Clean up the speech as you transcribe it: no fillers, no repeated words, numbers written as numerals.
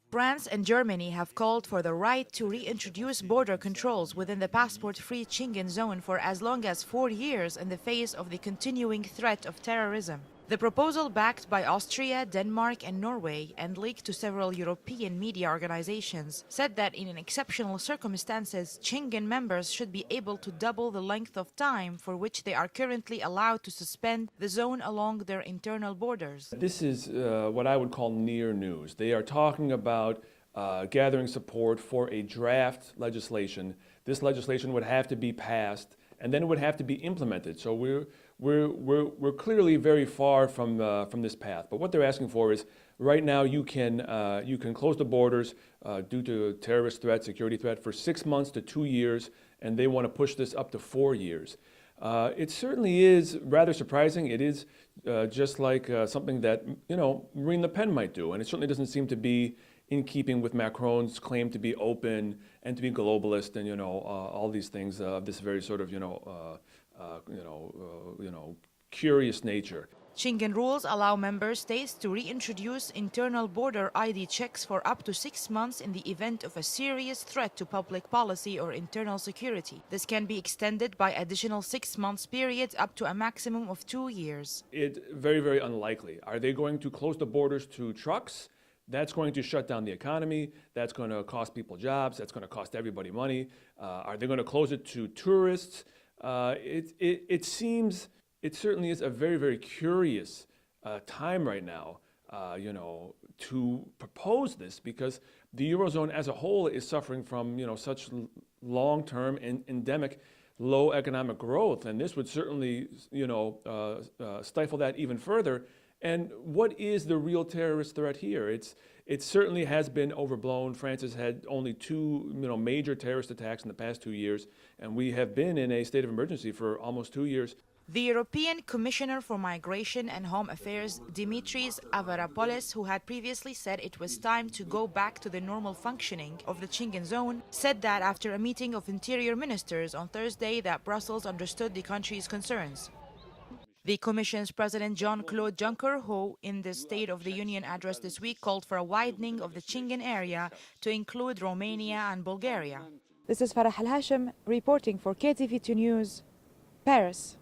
France and Germany have called for the right to reintroduce border controls within the passport-free Schengen zone for as long as 4 years in the face of the continuing threat of terrorism. The proposal, backed by Austria, Denmark and Norway and leaked to several European media organizations, said that in exceptional circumstances, Schengen members should be able to double the length of time for which they are currently allowed to suspend the zone along their internal borders. This is what I would call near news. They are talking about gathering support for a draft legislation. This legislation would have to be passed, and then it would have to be implemented. So we're clearly very far from this path. But what they're asking for is, right now you can close the borders due to terrorist threat, security threat, for 6 months to 2 years, and they want to push this up to 4 years. It certainly is rather surprising. It is just like something that, Marine Le Pen might do, and it certainly doesn't seem to be in keeping with Macron's claim to be open and to be globalist and, all these things of this very sort of, curious nature. Schengen rules allow member states to reintroduce internal border ID checks for up to 6 months in the event of a serious threat to public policy or internal security. This can be extended by additional 6 months periods up to a maximum of 2 years. It's very, very unlikely. Are they going to close the borders to trucks? That's going to shut down the economy. That's going to cost people jobs. That's going to cost everybody money. Are they going to close it to tourists? It seems, it certainly is a very, very curious time right now, to propose this, because the Eurozone as a whole is suffering from, such long-term and endemic low economic growth. And this would certainly, stifle that even further. And what is the real terrorist threat here? It certainly has been overblown. France has had only 2 major terrorist attacks in the past 2 years, and we have been in a state of emergency for almost 2 years. The European Commissioner for Migration and Home Affairs, Dimitris Avramopoulos, who had previously said it was time to go back to the normal functioning of the Schengen zone, said that after a meeting of interior ministers on Thursday that Brussels understood the country's concerns. The Commission's President Jean-Claude Juncker, who in the State of the Union address this week called for a widening of the Schengen area to include Romania and Bulgaria. This is Farah Al-Hashim reporting for KTV2 News, Paris.